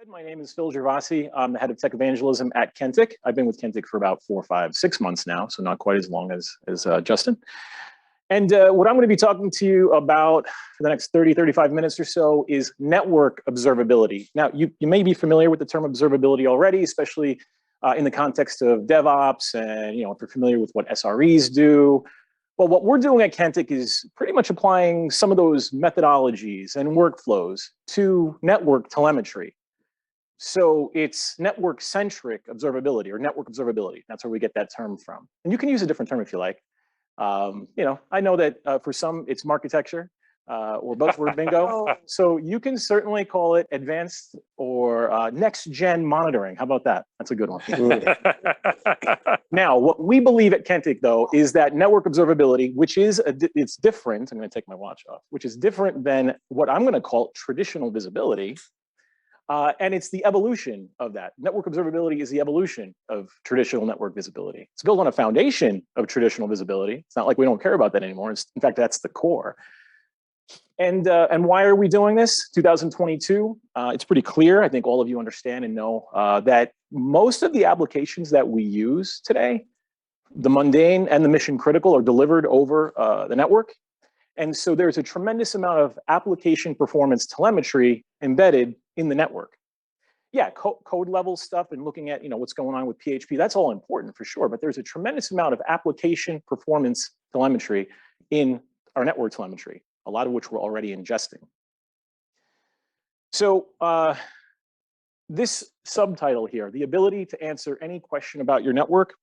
My name is Phil Gervasi. I'm the head of tech evangelism at Kentik. I've been with Kentik for about 4, 5, 6 months now, so not quite as long as Justin. And what I'm going to be talking to you about for the next 30, 35 minutes or so is network observability. Now, you may be familiar with the term observability already, especially in the context of DevOps, and if you're familiar with what SREs do. But what we're doing at Kentik is pretty much applying some of those methodologies and workflows to network telemetry. So it's network-centric observability or network observability. That's where we get that term from. And you can use a different term if you like. I know that for some it's marketecture or buzzword bingo. So you can certainly call it advanced or next-gen monitoring. How about that? That's a good one. Now, what we believe at Kentik, though, is that network observability, which is it's different. I'm going to take my watch off, which is different than what I'm going to call traditional visibility. And it's the evolution of that. Network observability is the evolution of traditional network visibility. It's built on a foundation of traditional visibility. It's not like we don't care about that anymore. In fact, that's the core. And why are we doing this? 2022, it's pretty clear. I think all of you understand and know that most of the applications that we use today, the mundane and the mission critical, are delivered over the network. And so there's a tremendous amount of application performance telemetry embedded in the network. Yeah, code level stuff and looking at what's going on with PHP, that's all important for sure, but there's a tremendous amount of application performance telemetry in our network telemetry, a lot of which we're already ingesting. So this subtitle here, the ability to answer any question about your network,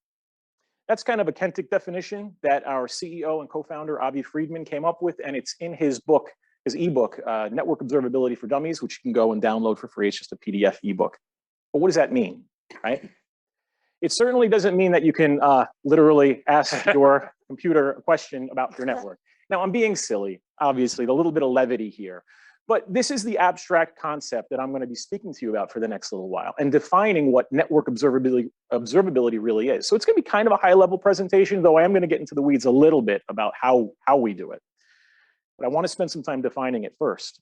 that's kind of a Kentik definition that our CEO and co-founder, Avi Friedman, came up with, and it's in his book, his ebook, Network Observability for Dummies, which you can go and download for free. It's just a PDF ebook. But what does that mean, right? It certainly doesn't mean that you can literally ask your computer a question about your network. Now, I'm being silly, obviously, a little bit of levity here. But this is the abstract concept that I'm going to be speaking to you about for the next little while and defining what network observability really is. So it's going to be kind of a high-level presentation, though I am going to get into the weeds a little bit about how we do it. But I want to spend some time defining it first.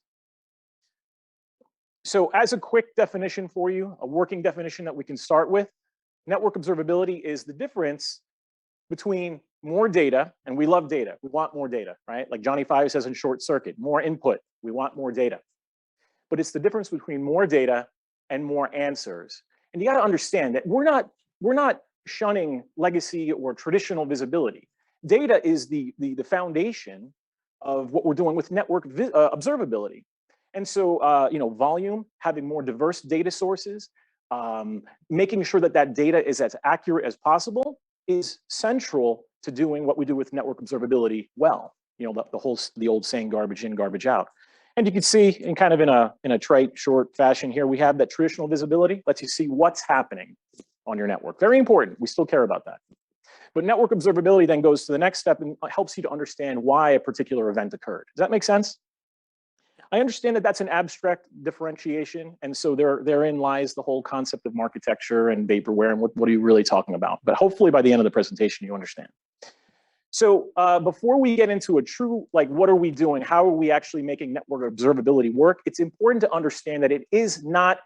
So as a quick definition for you, a working definition that we can start with, network observability is the difference between more data, and we love data. We want more data, right? Like Johnny Five says in Short Circuit, more input. We want more data. But it's the difference between more data and more answers. And you got to understand that we're not shunning legacy or traditional visibility. Data is the foundation of what we're doing with network observability. And so, volume, having more diverse data sources, making sure that that data is as accurate as possible is central to doing what we do with network observability well. The old saying, garbage in, garbage out. And you can see in kind of in a trite, short fashion here, we have that traditional visibility lets you see what's happening on your network. Very important. We still care about that. But network observability then goes to the next step and helps you to understand why a particular event occurred. Does that make sense? I understand that that's an abstract differentiation, and so therein lies the whole concept of marketecture and vaporware and what are you really talking about. But hopefully by the end of the presentation, you understand. So before we get into a true, what are we doing? How are we actually making network observability work? It's important to understand that it is not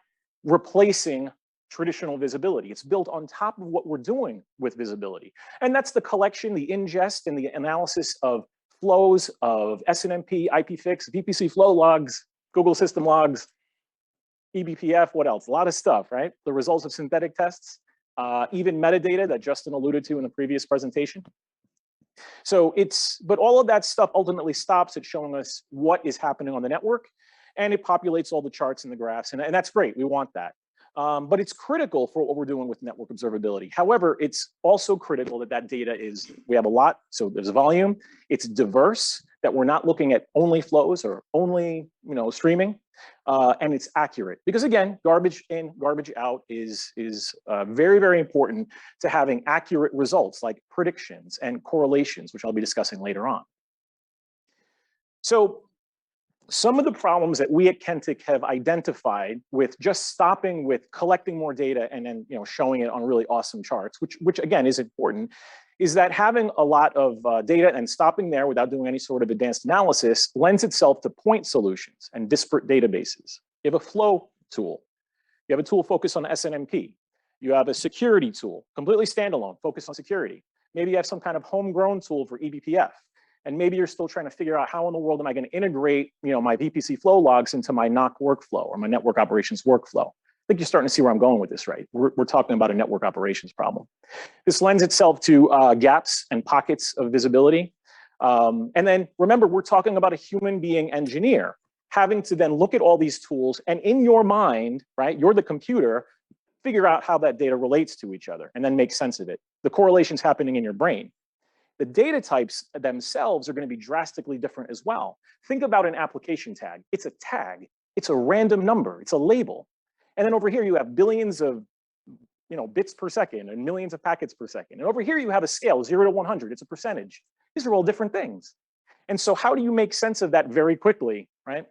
replacing traditional visibility. It's built on top of what we're doing with visibility. And that's the collection, the ingest, and the analysis of flows of SNMP, IPFix, VPC flow logs, Google system logs, eBPF, what else? A lot of stuff, right? The results of synthetic tests, even metadata that Justin alluded to in the previous presentation. So but all of that stuff ultimately stops at showing us what is happening on the network, and it populates all the charts and the graphs, and that's great. We want that. But it's critical for what we're doing with network observability. However, it's also critical that data we have a lot, so there's a volume, it's diverse, that we're not looking at only flows or only streaming, and it's accurate. Because again, garbage in, garbage out is very, very important to having accurate results like predictions and correlations, which I'll be discussing later on. So some of the problems that we at Kentik have identified with just stopping with collecting more data and then showing it on really awesome charts, which again is important, is that having a lot of data and stopping there without doing any sort of advanced analysis lends itself to point solutions and disparate databases. You have a flow tool. You have a tool focused on SNMP. You have a security tool, completely standalone, focused on security. Maybe you have some kind of homegrown tool for eBPF. And maybe you're still trying to figure out how in the world am I going to integrate, my VPC flow logs into my NOC workflow or my network operations workflow. I think you're starting to see where I'm going with this, right? We're talking about a network operations problem. This lends itself to gaps and pockets of visibility. And then remember, we're talking about a human being engineer having to then look at all these tools and in your mind, right, you're the computer, figure out how that data relates to each other and then make sense of it. The correlation's happening in your brain. The data types themselves are going to be drastically different as well. Think about an application tag. It's a tag. It's a random number. It's a label. And then over here, you have billions of bits per second and millions of packets per second. And over here, you have a scale, 0 to 100. It's a percentage. These are all different things. And so how do you make sense of that very quickly, right?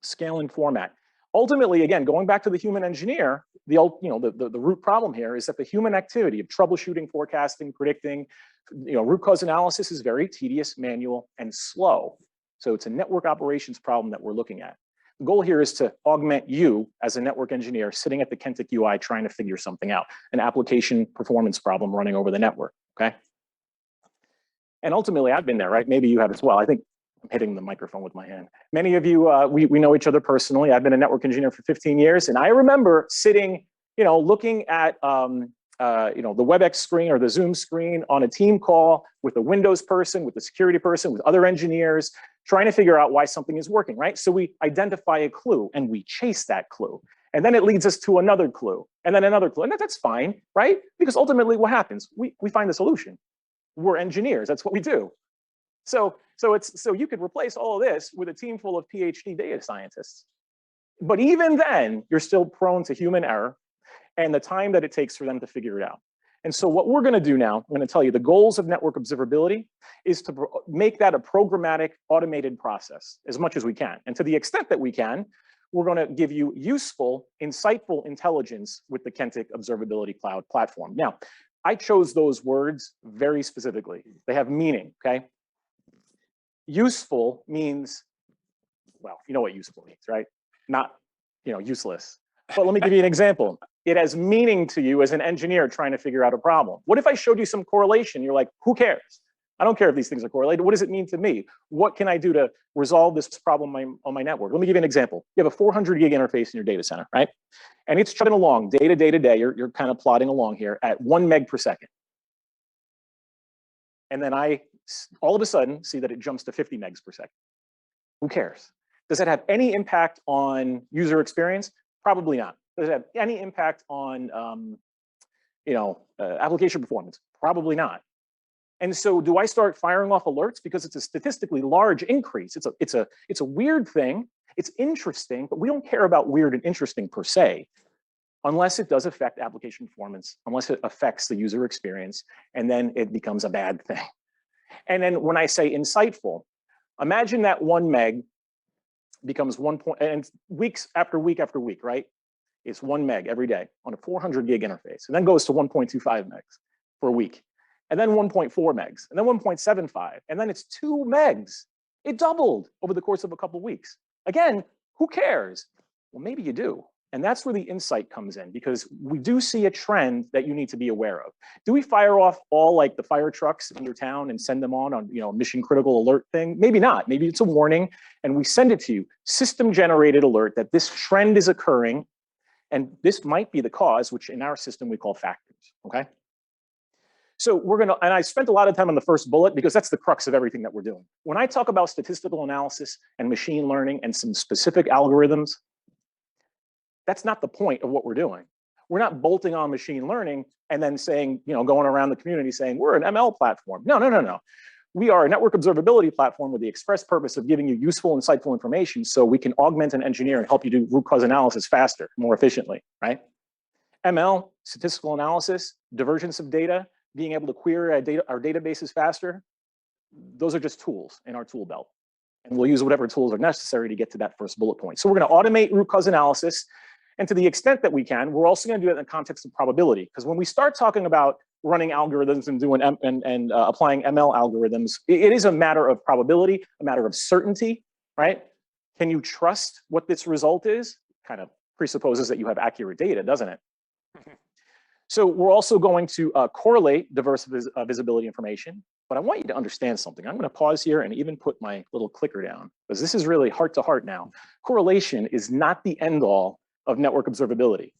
Scale and format. Ultimately, again, going back to the human engineer, the root problem here is that the human activity of troubleshooting, forecasting, predicting, root cause analysis is very tedious, manual, and slow. So it's a network operations problem that we're looking at. The goal here is to augment you as a network engineer sitting at the Kentik UI trying to figure something out, an application performance problem running over the network, okay? And ultimately, I've been there, right? Maybe you have as well. I think I'm hitting the microphone with my hand. Many of you, we know each other personally. I've been a network engineer for 15 years, and I remember sitting, looking at, the WebEx screen or the Zoom screen on a team call with a Windows person, with the security person, with other engineers, trying to figure out why something is working, right? So we identify a clue and we chase that clue. And then it leads us to another clue and then another clue. And that's fine, right? Because ultimately what happens? We find the solution. We're engineers, that's what we do. So you could replace all of this with a team full of PhD data scientists. But even then, you're still prone to human error and the time that it takes for them to figure it out. And so what we're going to do now, I'm going to tell you the goals of network observability is to make that a programmatic automated process as much as we can. And to the extent that we can, we're going to give you useful, insightful intelligence with the Kentik Observability Cloud platform. Now, I chose those words very specifically. They have meaning, okay? Useful means, well, you know what useful means, right? Not, useless. But let me give you an example. It has meaning to you as an engineer trying to figure out a problem. What if I showed you some correlation? You're like, who cares? I don't care if these things are correlated. What does it mean to me? What can I do to resolve this problem on my network? Let me give you an example. You have a 400 gig interface in your data center, right? And it's chugging along day to day to day. You're kind of plodding along here at 1 meg per second. And then I, all of a sudden, see that it jumps to 50 megs per second. Who cares? Does that have any impact on user experience? Probably not. Does it have any impact on application performance? Probably not. And so do I start firing off alerts because it's a statistically large increase? It's a weird thing. It's interesting, but we don't care about weird and interesting per se, unless it does affect application performance, unless it affects the user experience, and then it becomes a bad thing. And then when I say insightful, imagine that 1 meg becomes 1 point, and weeks after week after week, right? It's 1 meg every day on a 400 gig interface, and then goes to 1.25 megs for a week, and then 1.4 megs, and then 1.75, and then it's 2 megs. It doubled over the course of a couple of weeks. Again, who cares? Well, maybe you do. And that's where the insight comes in, because we do see a trend that you need to be aware of. Do we fire off all like the fire trucks in your town and send them on mission critical alert thing? Maybe not. Maybe it's a warning and we send it to you. System generated alert that this trend is occurring and this might be the cause, which in our system we call factors, okay? So we're gonna, and I spent a lot of time on the first bullet because that's the crux of everything that we're doing. When I talk about statistical analysis and machine learning and some specific algorithms, that's not the point of what we're doing. We're not bolting on machine learning and then saying, going around the community saying, we're an ML platform. No. We are a network observability platform with the express purpose of giving you useful, insightful information so we can augment and engineer and help you do root cause analysis faster, more efficiently, right? ML, statistical analysis, divergence of data, being able to query our databases faster, those are just tools in our tool belt. And we'll use whatever tools are necessary to get to that first bullet point. So we're going to automate root cause analysis. And to the extent that we can, we're also going to do it in the context of probability. Because when we start talking about running algorithms and doing applying ML algorithms, it is a matter of probability, a matter of certainty, right? Can you trust what this result is? Kind of presupposes that you have accurate data, doesn't it? So we're also going to correlate diverse visibility information, but I want you to understand something. I'm going to pause here and even put my little clicker down, because this is really heart to heart now. Correlation is not the end all of network observability.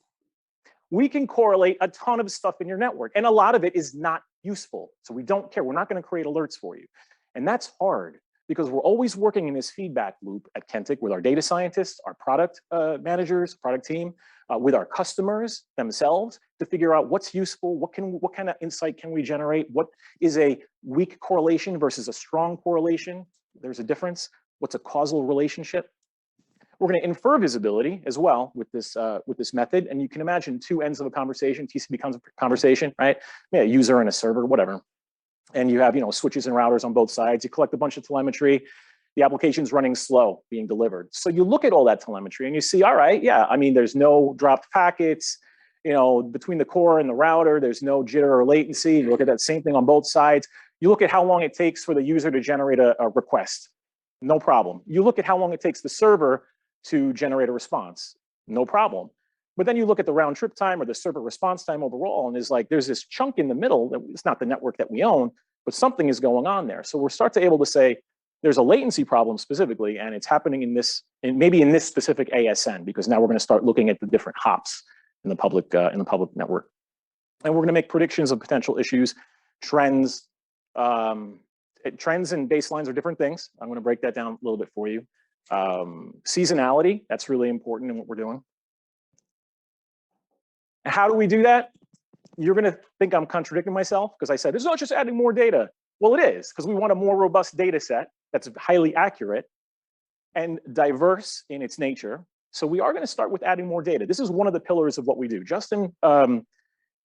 We can correlate a ton of stuff in your network, and a lot of it is not useful. So we don't care. We're not going to create alerts for you. And that's hard, because we're always working in this feedback loop at Kentik with our data scientists, our product managers, product team, with our customers themselves to figure out what's useful, what kind of insight can we generate, what is a weak correlation versus a strong correlation. There's a difference. What's a causal relationship? We're going to infer visibility as well with this method, and you can imagine two ends of a conversation. TCP conversation, right? Yeah, a user and a server, whatever. And you have, switches and routers on both sides. You collect a bunch of telemetry. The application's running slow, being delivered. So you look at all that telemetry and you see, all right, yeah, I mean, there's no dropped packets, between the core and the router, there's no jitter or latency. You look at that same thing on both sides. You look at how long it takes for the user to generate a request. No problem. You look at how long it takes the server to generate a response. No problem. But then you look at the round trip time or the server response time overall, and there's this chunk in the middle that it's not the network that we own, but something is going on there. So we're able to say there's a latency problem specifically, and it's happening maybe in this specific ASN, because now we're going to start looking at the different hops in the public network, and we're going to make predictions of potential issues, trends. Trends and baselines are different things. I'm going to break that down a little bit for you. Seasonality, that's really important in what we're doing. How do we do that? You're going to think I'm contradicting myself because I said it's not just adding more data. Well, it is, because we want a more robust data set that's highly accurate and diverse in its nature. So we are going to start with adding more data. This is one of the pillars of what we do. Justin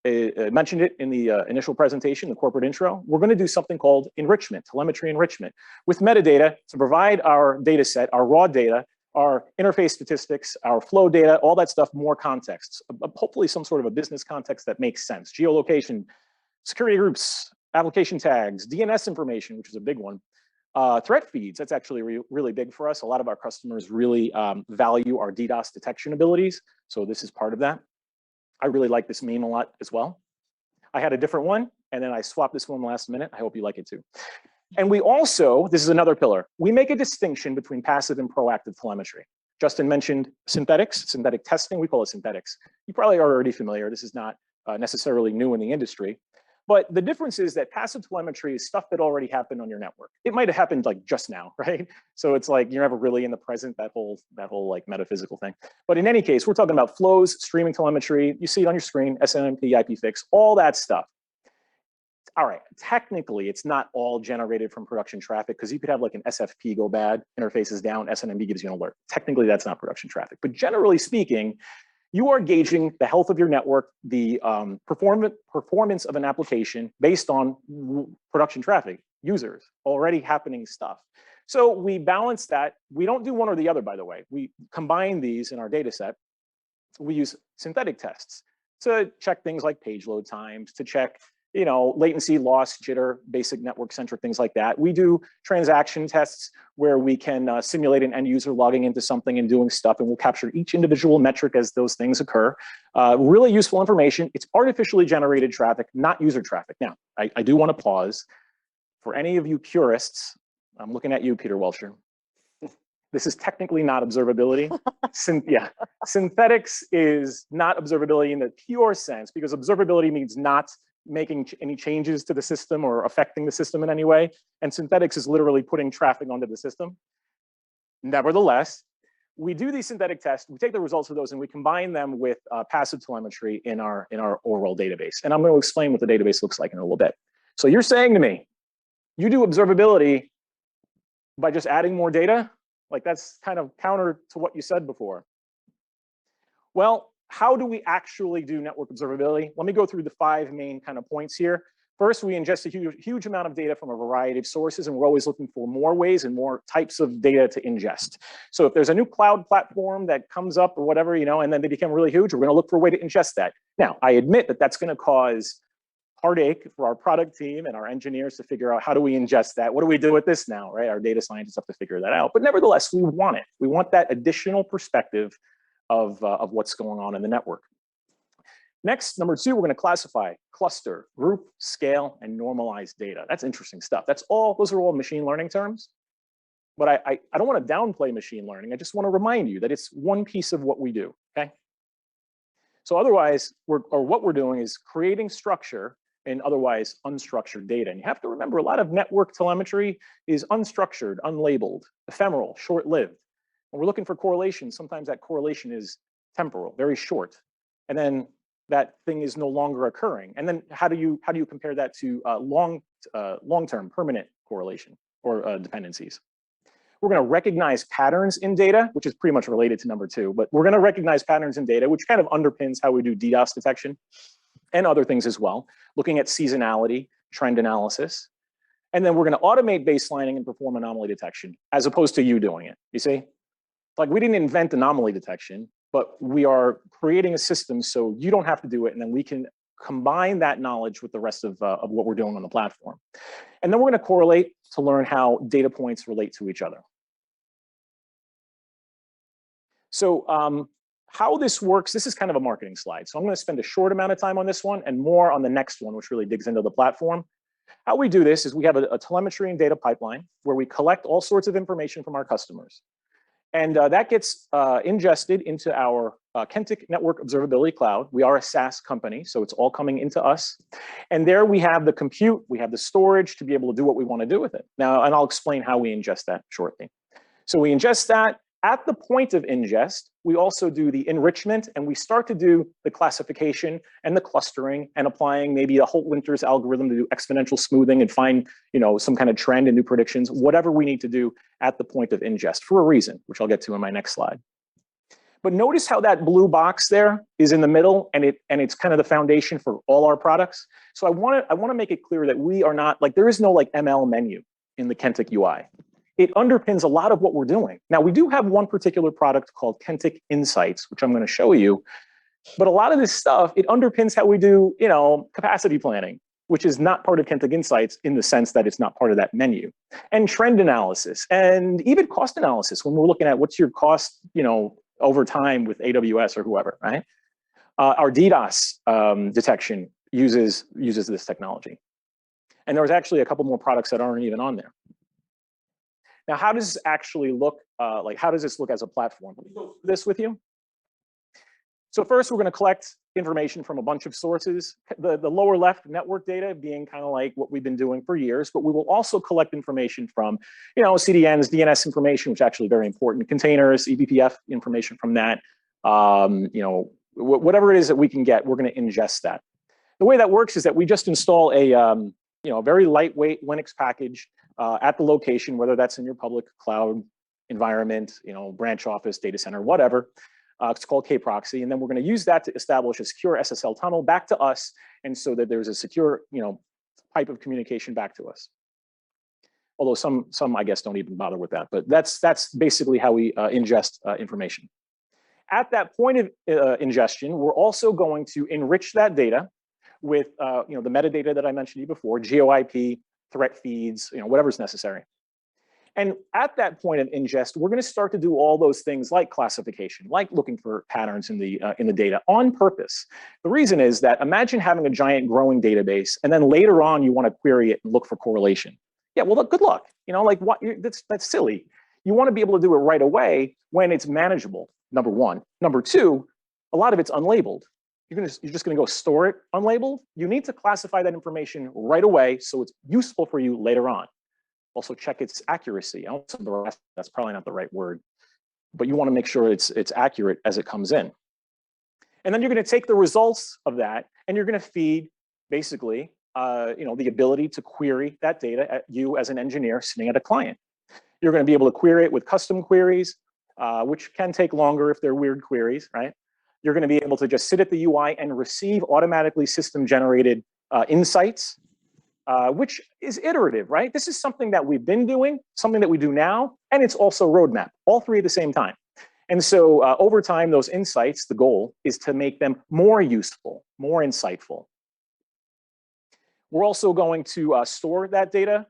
mentioned it in the initial presentation, the corporate intro. We're going to do something called enrichment, telemetry enrichment, with metadata to provide our data set, our raw data, our interface statistics, our flow data, all that stuff, more context, hopefully some sort of a business context that makes sense. Geolocation, security groups, application tags, DNS information, which is a big one. Threat feeds, that's actually really big for us. A lot of our customers really value our DDoS detection abilities. So this is part of that. I really like this meme a lot as well. I had a different one, and then I swapped this one last minute. I hope you like it too. And we also, this is another pillar, we make a distinction between passive and proactive telemetry. Justin mentioned synthetic testing, we call it synthetics. You probably are already familiar. This is not necessarily new in the industry. But the difference is that passive telemetry is stuff that already happened on your network. It might have happened like just now, right? So it's like you're never really in the present, that whole like metaphysical thing. But in any case, we're talking about flows, streaming telemetry. You see it on your screen, SNMP, IPFix, all that stuff. All right, technically, it's not all generated from production traffic, because you could have like an SFP go bad, interfaces down, SNMP gives you an alert. Technically, that's not production traffic. But generally speaking, you are gauging the health of your network, the performance of an application based on production traffic, users, already happening stuff. So we balance that. We don't do one or the other, by the way. We combine these in our data set. We use synthetic tests to check things like page load times, to check latency, loss, jitter, basic network-centric things like that. We do transaction tests where we can simulate an end user logging into something and doing stuff, and we'll capture each individual metric as those things occur. Really useful information. It's artificially generated traffic, not user traffic. Now, I do want to pause. For any of you purists, I'm looking at you, Peter Welcher. This is technically not observability. Synthetics is not observability in the pure sense, because observability means not making any changes to the system or affecting the system in any way. And synthetics is literally putting traffic onto the system. Nevertheless, we do these synthetic tests, we take the results of those and we combine them with passive telemetry in our overall database. And I'm going to explain what the database looks like in a little bit. So you're saying to me, you do observability by just adding more data? Like that's kind of counter to what you said before. Well, how do we actually do network observability? Let me go through the 5 main kind of points here. First, we ingest a huge amount of data from a variety of sources, and we're always looking for more ways and more types of data to ingest. So if there's a new cloud platform that comes up or whatever, and then they become really huge, we're going to look for a way to ingest that. Now, I admit that that's going to cause heartache for our product team and our engineers to figure out how do we ingest that? What do we do with this now, right? Our data scientists have to figure that out. But nevertheless, we want it. We want that additional perspective of what's going on in the network. Next, number two, we're going to classify, cluster, group, scale, and normalize data. That's interesting stuff. Those are all machine learning terms. But I don't want to downplay machine learning. I just want to remind you that it's one piece of what we do, okay? So otherwise, what we're doing is creating structure in otherwise unstructured data. And you have to remember, a lot of network telemetry is unstructured, unlabeled, ephemeral, short-lived. When we're looking for correlation, sometimes that correlation is temporal, very short. And then that thing is no longer occurring. And then how do you compare that to long-term permanent correlation or dependencies? We're going to recognize patterns in data, which is pretty much related to number two, but we're going to recognize patterns in data, which kind of underpins how we do DDoS detection and other things as well, looking at seasonality, trend analysis. And then we're going to automate baselining and perform anomaly detection, as opposed to you doing it. You see? Like, we didn't invent anomaly detection, but we are creating a system so you don't have to do it, and then we can combine that knowledge with the rest of what we're doing on the platform. And then we're going to correlate to learn how data points relate to each other. So how this works, this is kind of a marketing slide. So I'm going to spend a short amount of time on this one and more on the next one, which really digs into the platform. How we do this is we have a telemetry and data pipeline where we collect all sorts of information from our customers. And that gets ingested into our Kentik Network Observability Cloud. We are a SaaS company, so it's all coming into us. And there we have the compute, we have the storage to be able to do what we want to do with it. Now, and I'll explain how we ingest that shortly. So we ingest that. At the point of ingest, we also do the enrichment, and we start to do the classification and the clustering and applying maybe a Holt-Winters algorithm to do exponential smoothing and find, some kind of trend and new predictions, whatever we need to do at the point of ingest for a reason, which I'll get to in my next slide. But notice how that blue box there is in the middle, and it's kind of the foundation for all our products. So I want to make it clear that we are not, like, there is no ML menu in the Kentik UI. It underpins a lot of what we're doing. Now, we do have one particular product called Kentik Insights, which I'm going to show you. But a lot of this stuff, it underpins how we do, capacity planning, which is not part of Kentik Insights in the sense that it's not part of that menu. And trend analysis, and even cost analysis when we're looking at what's your cost, over time with AWS or whoever, right? Our DDoS detection uses this technology. And there's actually a couple more products that aren't even on there. Now, how does this actually look? How does this look as a platform? Let me go through this with you. So first, we're going to collect information from a bunch of sources. The lower left, network data, being kind of like what we've been doing for years, but we will also collect information from, CDNs, DNS information, which is actually very important, containers, eBPF information from that. Whatever it is that we can get, we're going to ingest that. The way that works is that we just install a very lightweight Linux package at the location, whether that's in your public cloud environment, branch office, data center, whatever. It's called kproxy, and then we're going to use that to establish a secure SSL tunnel back to us, and so that there's a secure, pipe of communication back to us. Although some I guess don't even bother with that, but that's basically how we ingest information. At that point of ingestion, we're also going to enrich that data with the metadata that I mentioned to you before, GeoIP, threat feeds, whatever's necessary. And at that point of ingest, we're going to start to do all those things like classification, like looking for patterns in the data on purpose. The reason is that imagine having a giant growing database, and then later on you want to query it and look for correlation. Yeah, well, good luck. That's silly. You want to be able to do it right away when it's manageable. Number one. Number two, a lot of it's unlabeled. You're just going to go store it unlabeled. You need to classify that information right away so it's useful for you later on. Also check its accuracy. That's probably not the right word, but you want to make sure it's accurate as it comes in. And then you're going to take the results of that, and you're going to feed basically, the ability to query that data at you as an engineer sitting at a client. You're going to be able to query it with custom queries, which can take longer if they're weird queries, right? You're going to be able to just sit at the UI and receive automatically system-generated insights, which is iterative, right? This is something that we've been doing, something that we do now, and it's also roadmap, all three at the same time. And so over time, those insights, the goal is to make them more useful, more insightful. We're also going to store that data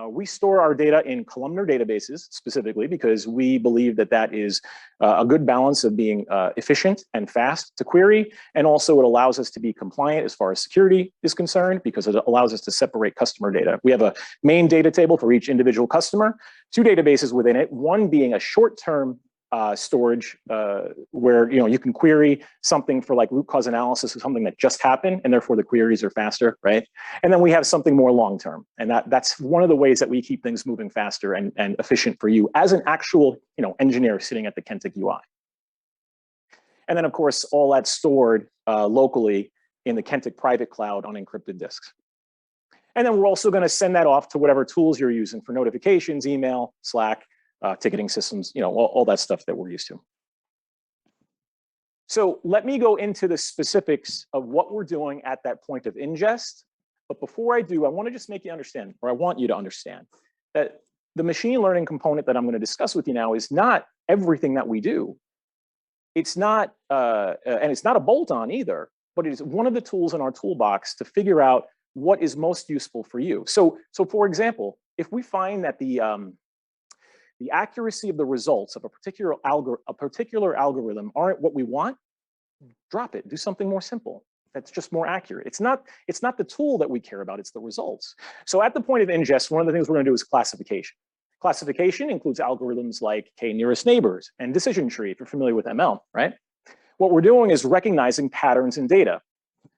We store our data in columnar databases specifically because we believe that that is a good balance of being efficient and fast to query. And also it allows us to be compliant as far as security is concerned because it allows us to separate customer data. We have a main data table for each individual customer, 2 databases within it, one being a short-term storage where you can query something for like root cause analysis of something that just happened, and therefore the queries are faster, right? And then we have something more long-term, and that's one of the ways that we keep things moving faster and efficient for you as an actual engineer sitting at the Kentik UI. And then of course all that's stored locally in the Kentik private cloud on encrypted disks. And then we're also going to send that off to whatever tools you're using for notifications, email, Slack, ticketing systems, all that stuff that we're used to. So let me go into the specifics of what we're doing at that point of ingest. But before I do, I want to just make you understand, or I want you to understand, that the machine learning component that I'm going to discuss with you now is not everything that we do. It's not, and it's not a bolt-on either, but it is one of the tools in our toolbox to figure out what is most useful for you. So for example, if we find that the accuracy of the results of a particular algorithm aren't what we want, drop it, do something more simple that's just more accurate. It's not the tool that we care about, it's the results. So at the point of ingest, one of the things we're going to do is classification. Classification includes algorithms like k-nearest neighbors and decision tree, if you're familiar with ML, right? What we're doing is recognizing patterns in data.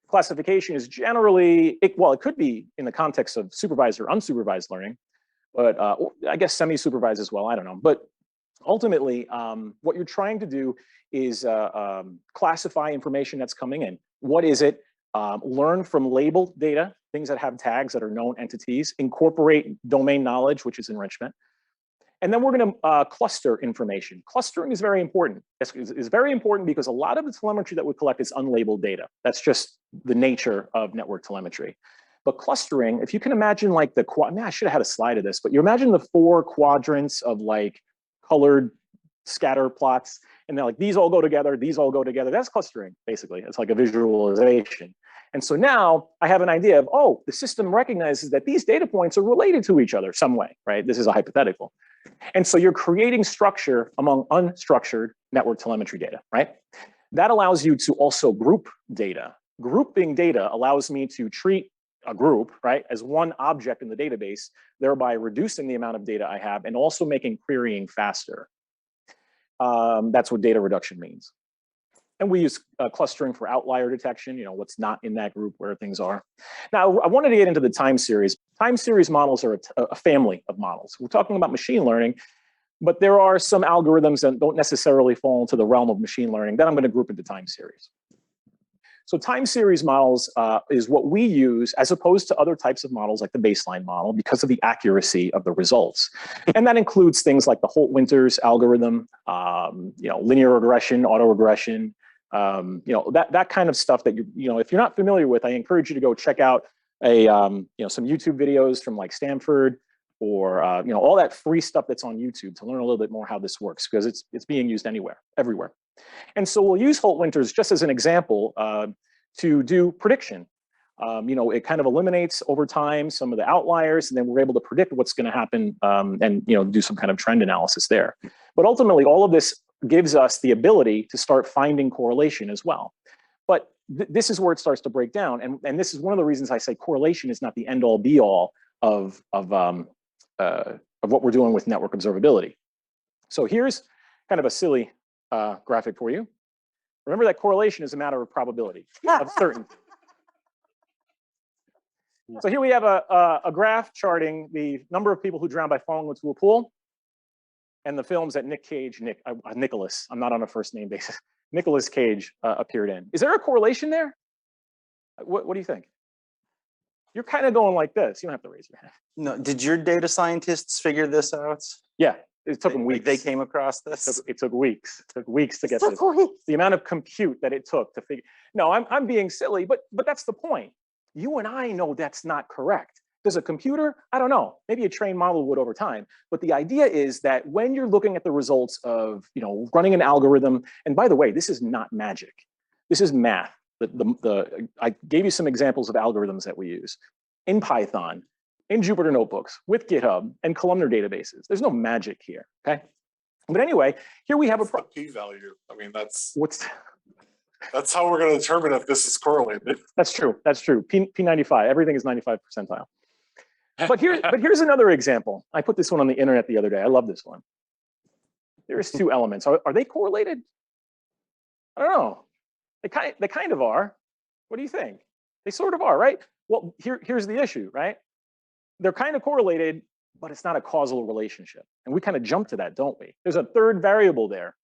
Classification is generally, it could be in the context of supervised or unsupervised learning, but I guess semi-supervised as well, I don't know. But ultimately, what you're trying to do is classify information that's coming in. What is it? Learn from labeled data, things that have tags that are known entities, incorporate domain knowledge, which is enrichment. And then we're going to cluster information. Clustering is very important. It's very important because a lot of the telemetry that we collect is unlabeled data. That's just the nature of network telemetry. But clustering, if you can imagine like I should have had a slide of this, but you imagine the 4 quadrants of like colored scatter plots, and they're like, these all go together, these all go together. That's clustering, basically. It's like a visualization. And so now I have an idea of, oh, the system recognizes that these data points are related to each other some way, right? This is a hypothetical. And so you're creating structure among unstructured network telemetry data, right? That allows you to also group data. Grouping data allows me to treat a group, right, as one object in the database, thereby reducing the amount of data I have and also making querying faster. That's what data reduction means. And we use clustering for outlier detection, what's not in that group, where things are. Now, I wanted to get into the time series. Time series models are a family of models. We're talking about machine learning, but there are some algorithms that don't necessarily fall into the realm of machine learning that I'm going to group into time series. So time series models is what we use as opposed to other types of models like the baseline model because of the accuracy of the results. And that includes things like the Holt-Winters algorithm, linear regression, autoregression, that kind of stuff that if you're not familiar with, I encourage you to go check out some YouTube videos from like Stanford or all that free stuff that's on YouTube to learn a little bit more how this works because it's being used everywhere. And so we'll use Holt-Winters just as an example to do prediction. It kind of eliminates over time some of the outliers, and then we're able to predict what's going to happen and do some kind of trend analysis there. But ultimately, all of this gives us the ability to start finding correlation as well. But this is where it starts to break down, and this is one of the reasons I say correlation is not the end-all, be-all of what we're doing with network observability. So here's kind of a silly graphic for you. Remember that correlation is a matter of probability, of certainty. So here we have a graph charting the number of people who drowned by falling into a pool and the films that Nicholas, I'm not on a first name basis, Nicolas Cage appeared in. Is there a correlation there? What do you think? You're kind of going like this. You don't have to raise your hand. No, did your data scientists figure this out? Yeah. It took them weeks. They came across this? It took weeks. It took weeks to get this. The amount of compute that it took to figure. No, I'm being silly, but that's the point. You and I know that's not correct. Does a computer? I don't know. Maybe a trained model would over time. But the idea is that when you're looking at the results of running an algorithm, and by the way, this is not magic. This is math. I gave you some examples of algorithms that we use. In Python, in Jupyter notebooks with GitHub and columnar databases. There's no magic here, okay? But anyway, here we have a p-value. I mean, that's what's how we're going to determine if this is correlated. That's true. That's true. P95. Everything is 95 percentile. But here's another example. I put this one on the internet the other day. I love this one. There's two elements. Are they correlated? I don't know. They kind of are. What do you think? They sort of are, right? Well, here's the issue, right? They're kind of correlated, but it's not a causal relationship. And we kind of jump to that, don't we? There's a third variable there.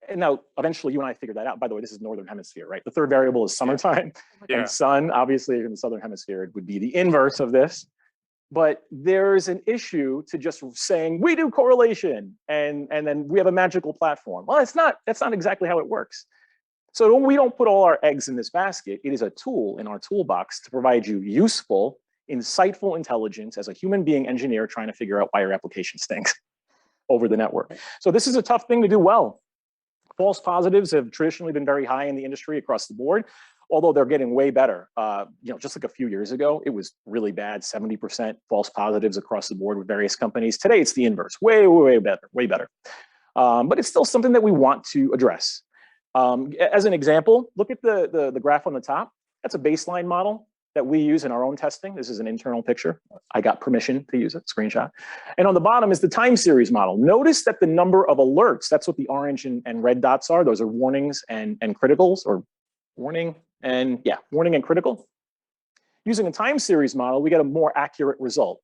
And now, eventually, you and I figured that out. By the way, this is Northern Hemisphere, right? The third variable is summertime. Yeah. And sun, obviously, in the Southern Hemisphere, it would be the inverse of this. But there's an issue to just saying, we do correlation, and then we have a magical platform. Well, that's not exactly how it works. So we don't put all our eggs in this basket. It is a tool in our toolbox to provide you useful, insightful intelligence as a human being engineer trying to figure out why your application stinks over the network. So this is a tough thing to do well. False positives have traditionally been very high in the industry across the board, although they're getting way better. Just like a few years ago, it was really bad, 70% false positives across the board with various companies. Today, it's the inverse, way better, way better. But it's still something that we want to address. As an example, look at the graph on the top. That's a baseline model that we use in our own testing. This is an internal picture. I got permission to use it, screenshot. And on the bottom is the time series model. Notice that the number of alerts, that's what the orange and red dots are. Those are warnings and criticals, or warning and critical. Using a time series model, we get a more accurate result.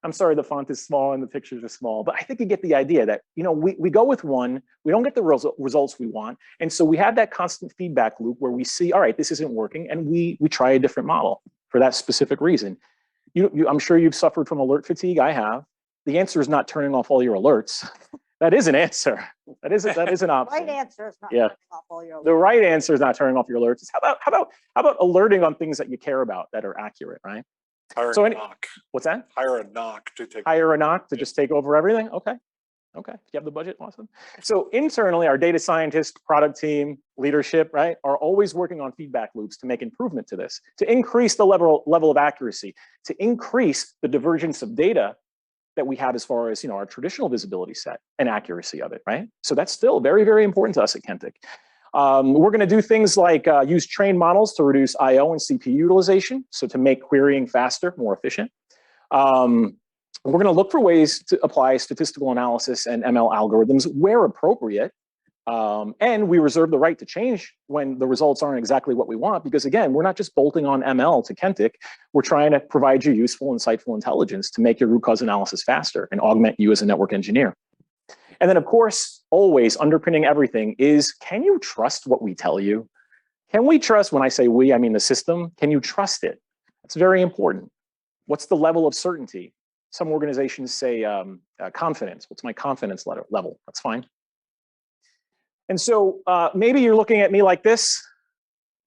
I'm sorry, the font is small and the pictures are small, but I think you get the idea that, we go with one, we don't get the results we want. And so we have that constant feedback loop where we see, all right, this isn't working, and we try a different model for that specific reason. I'm sure you've suffered from alert fatigue. I have. The answer is not turning off all your alerts. That is an answer. That is an option. Right answer is not Yeah. turning off all your alerts. The right answer is not turning off your alerts. How about alerting on things that you care about that are accurate, right? Hire So a knock. What's that? Hire a knock to take. Hire a knock to just take over everything? Okay. If you have the budget, awesome. So internally, our data scientists, product team, leadership, right, are always working on feedback loops to make improvement to this, to increase the level of accuracy, to increase the divergence of data that we have as far as our traditional visibility set and accuracy of it, right? So that's still very, very important to us at Kentik. We're going to do things like use trained models to reduce I/O and CPU utilization, so to make querying faster, more efficient. We're going to look for ways to apply statistical analysis and ML algorithms where appropriate. And we reserve the right to change when the results aren't exactly what we want, because again, we're not just bolting on ML to Kentik. We're trying to provide you useful, insightful intelligence to make your root cause analysis faster and augment you as a network engineer. And then, of course, always underpinning everything is, can you trust what we tell you? Can we trust, when I say we, I mean the system, can you trust it? That's very important. What's the level of certainty? Some organizations say confidence. What's my confidence level? That's fine. And so maybe you're looking at me like this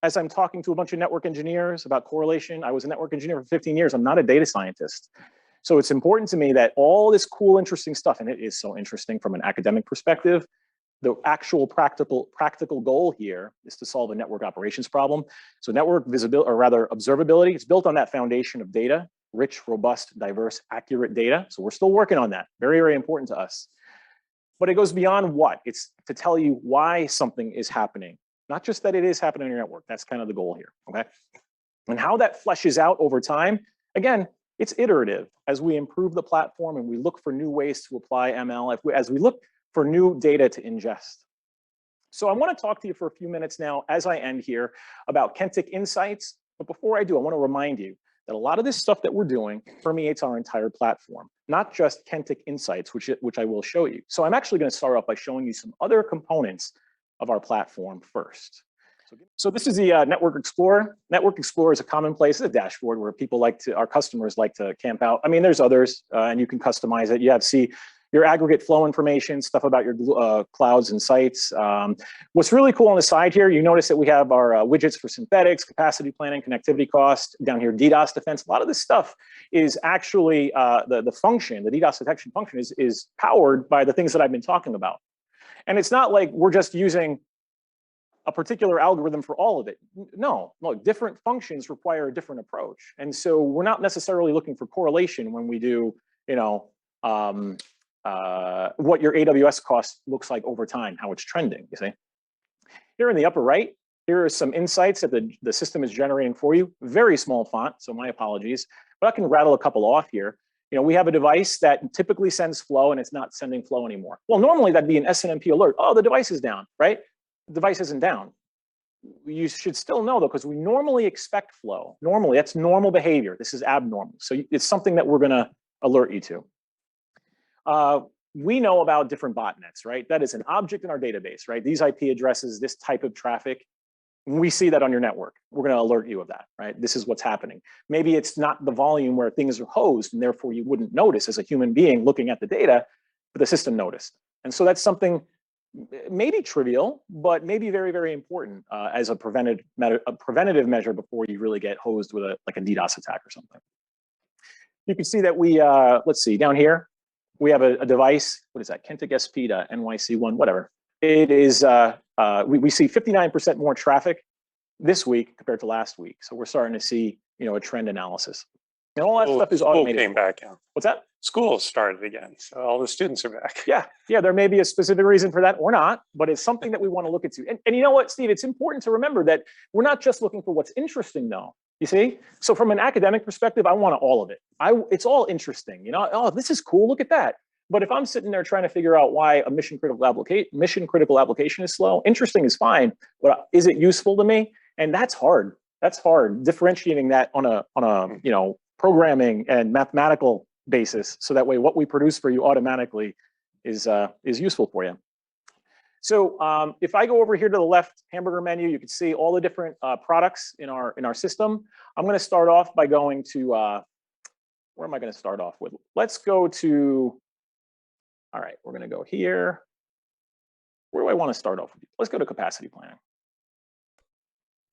as I'm talking to a bunch of network engineers about correlation. I was a network engineer for 15 years. I'm not a data scientist. So it's important to me that all this cool, interesting stuff, and it is so interesting from an academic perspective, the actual practical goal here is to solve a network operations problem. So network visibility, or rather observability, it's built on that foundation of data, rich, robust, diverse, accurate data. So we're still working on that. Very, very important to us. But it goes beyond what? It's to tell you why something is happening, not just that it is happening on your network. That's kind of the goal here, okay? And how that fleshes out over time, again, it's iterative. As we improve the platform and we look for new ways to apply ML, as we look for new data to ingest. So I want to talk to you for a few minutes now as I end here about Kentik Insights. But before I do, I want to remind you that a lot of this stuff that we're doing permeates our entire platform, not just Kentik Insights, which I will show you. So I'm actually going to start off by showing you some other components of our platform first. So this is the Network Explorer. Network Explorer is a commonplace, it's a dashboard where our customers like to camp out. I mean, there's others, and you can customize it. You have your aggregate flow information, stuff about your clouds and sites. What's really cool on the side here, you notice that we have our widgets for synthetics, capacity planning, connectivity cost, down here, DDoS defense. A lot of this stuff is actually the function, the DDoS detection function is powered by the things that I've been talking about. And it's not like we're just using a particular algorithm for all of it. No, look, different functions require a different approach. And so we're not necessarily looking for correlation when we do, what your AWS cost looks like over time, how it's trending, you see. Here in the upper right, here are some insights that the system is generating for you. Very small font, so my apologies, but I can rattle a couple off here. We have a device that typically sends flow and it's not sending flow anymore. Well, normally that'd be an SNMP alert. Oh, the device is down, right? The device isn't down. You should still know though, because we normally expect flow. Normally, that's normal behavior. This is abnormal. So it's something that we're gonna alert you to. We know about different botnets, right? That is an object in our database, right? These IP addresses, this type of traffic, we see that on your network. We're going to alert you of that, right? This is what's happening. Maybe it's not the volume where things are hosed, and therefore you wouldn't notice as a human being looking at the data, but the system noticed. And so that's something maybe trivial, but maybe very, very important as a preventative measure before you really get hosed with a DDoS attack or something. You can see that we, let's see, down here, we have a device. What is that? Kentik SP.NYC1, whatever. It is, we see 59% more traffic this week compared to last week. So we're starting to see, a trend analysis. And all that stuff is automated. School came back, yeah. What's that? School started again, so all the students are back. Yeah, there may be a specific reason for that or not, but it's something that we want to look into. And you know what, Steve, it's important to remember that we're not just looking for what's interesting though. You see? So from an academic perspective, I want all of it. It's all interesting, oh, this is cool, look at that. But if I'm sitting there trying to figure out why a mission critical application is slow, interesting is fine, but is it useful to me? And that's hard. That's hard, differentiating that on a programming and mathematical basis, so that way what we produce for you automatically is useful for you. So if I go over here to the left hamburger menu, you can see all the different products in our system. I'm going to start off by going to where am I going to start off with? Let's go to. All right, we're going to go here. Where do I want to start off with? Let's go to capacity planning.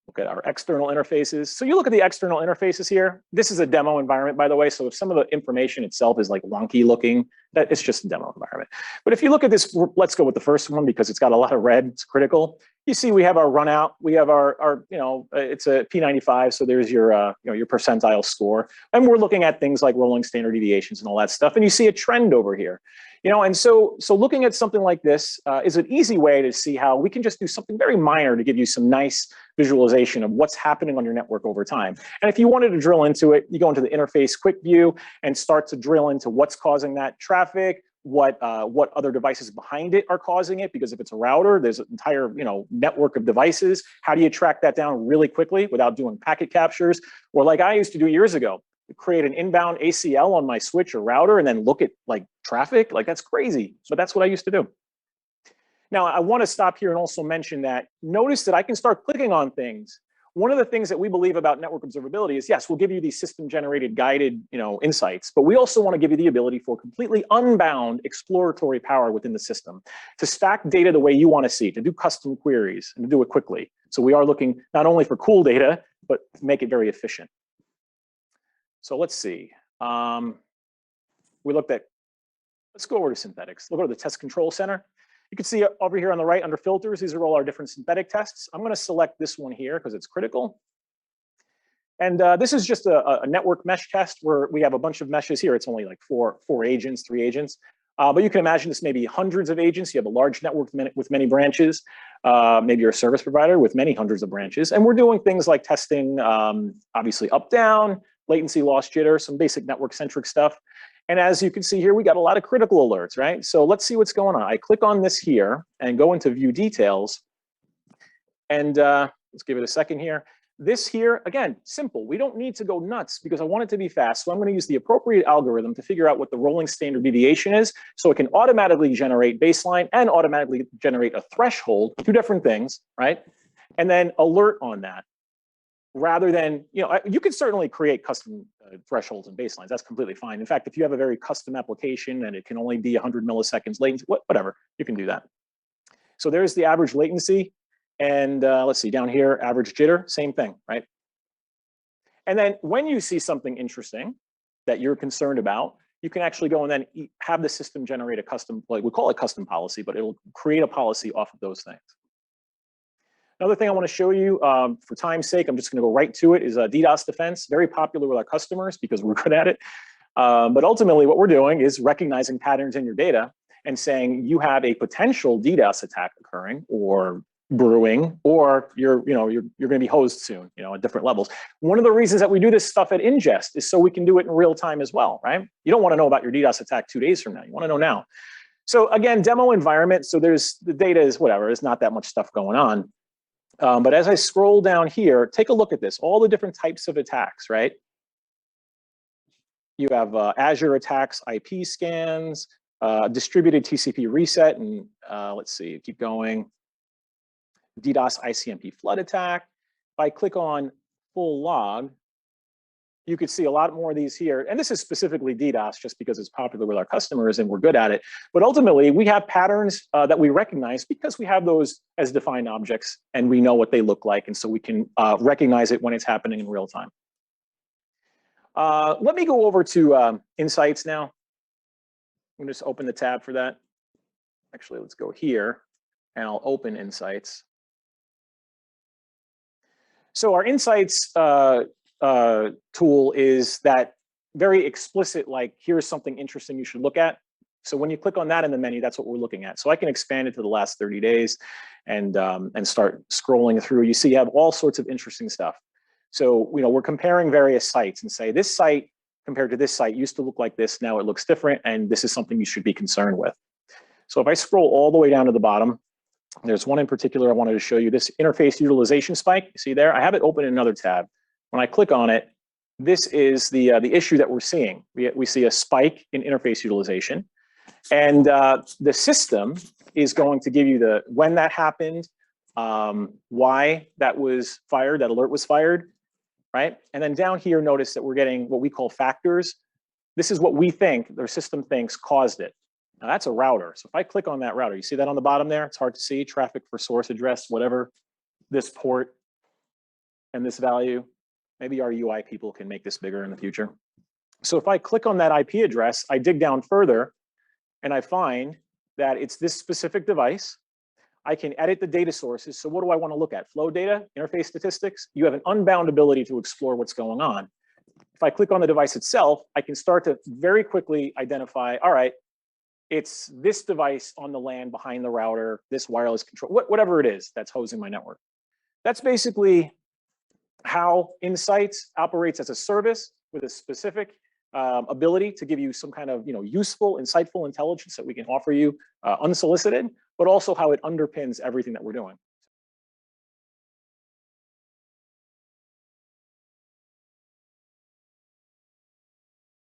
Look at our external interfaces. So you look at the external interfaces here. This is a demo environment, by the way. So if some of the information itself is like wonky looking, that it's just a demo environment. But if you look at this, let's go with the first one because it's got a lot of red. It's critical. You see, we have our runout. We have our it's a P95. So there's your your percentile score, and we're looking at things like rolling standard deviations and all that stuff. And you see a trend over here. And so looking at something like this is an easy way to see how we can just do something very minor to give you some nice visualization of what's happening on your network over time. And if you wanted to drill into it, you go into the interface quick view and start to drill into what's causing that traffic, what other devices behind it are causing it, because if it's a router, there's an entire network of devices. How do you track that down really quickly without doing packet captures? Or like I used to do years ago, create an inbound ACL on my switch or router and then look at like traffic. Like that's crazy, but that's what I used to do. Now I want to stop here and also mention that notice that I can start clicking on things. One of the things that we believe about network observability is, yes, we'll give you these system generated guided insights, but we also want to give you the ability for completely unbound exploratory power within the system to stack data the way you want to see, to do custom queries and to do it quickly. So we are looking not only for cool data, but to make it very efficient. So let's see. We looked at, let's go over to synthetics. We'll go to the test control center. You can see over here on the right under filters, these are all our different synthetic tests. I'm going to select this one here because it's critical. And this is just a network mesh test where we have a bunch of meshes here. It's only like four agents, 3 agents. But you can imagine this may be hundreds of agents. You have a large network with many branches. Maybe you're a service provider with many hundreds of branches. And we're doing things like testing, obviously up, down, latency, loss, jitter, some basic network-centric stuff. And as you can see here, we got a lot of critical alerts, right? So let's see what's going on. I click on this here and go into view details. And let's give it a second here. This here, again, simple. We don't need to go nuts because I want it to be fast. So I'm going to use the appropriate algorithm to figure out what the rolling standard deviation is. So it can automatically generate baseline and automatically generate a threshold, 2 different things, right? And then alert on that. Rather than, you can certainly create custom thresholds and baselines. That's completely fine. In fact, if you have a very custom application and it can only be 100 milliseconds latency, whatever, you can do that. So there's the average latency. And let's see, down here, average jitter, same thing, right? And then when you see something interesting that you're concerned about, you can actually go and then have the system generate a custom, like we call it custom policy, but it'll create a policy off of those things. Another thing I want to show you, for time's sake, I'm just going to go right to it, is DDoS defense. Very popular with our customers because we're good at it. But ultimately, what we're doing is recognizing patterns in your data and saying you have a potential DDoS attack occurring or brewing, or you're going to be hosed soon, at different levels. One of the reasons that we do this stuff at ingest is so we can do it in real time as well, right? You don't want to know about your DDoS attack 2 days from now. You want to know now. So again, demo environment. So the data is whatever. There's not that much stuff going on. But as I scroll down here, take a look at this. All the different types of attacks, right? You have Azure attacks, IP scans, distributed TCP reset, and let's see, keep going. DDoS ICMP flood attack. If I click on full log, you could see a lot more of these here. And this is specifically DDoS just because it's popular with our customers and we're good at it. But ultimately, we have patterns that we recognize because we have those as defined objects and we know what they look like. And so we can recognize it when it's happening in real time. Let me go over to Insights now. I'm going to just open the tab for that. Actually, let's go here and I'll open Insights. So our Insights tool is that very explicit, like here's something interesting you should look at. So when you click on that in the menu, that's what we're looking at. So I can expand it to the last 30 days and start scrolling through. You see you have all sorts of interesting stuff. So we're comparing various sites and say this site compared to this site used to look like this, now it looks different, and this is something you should be concerned with. So if I scroll all the way down to the bottom, there's one in particular I wanted to show you, this interface utilization spike. You see there? I have it open in another tab. When I click on it, this is the issue that we're seeing. We see a spike in interface utilization, and the system is going to give you when that happened, why that was fired, that alert was fired, right? And then down here, notice that we're getting what we call factors. This is what we think, their system thinks caused it. Now that's a router. So if I click on that router, you see that on the bottom there? It's hard to see, traffic for source address, whatever, this port and this value. Maybe our UI people can make this bigger in the future. So if I click on that IP address, I dig down further and I find that it's this specific device. I can edit the data sources. So what do I want to look at? Flow data, interface statistics. You have an unbound ability to explore what's going on. If I click on the device itself, I can start to very quickly identify, all right, it's this device on the LAN behind the router, this wireless control, whatever it is that's hosting my network. That's basically how Insights operates as a service with a specific ability to give you some kind of useful, insightful intelligence that we can offer you unsolicited, but also how it underpins everything that we're doing.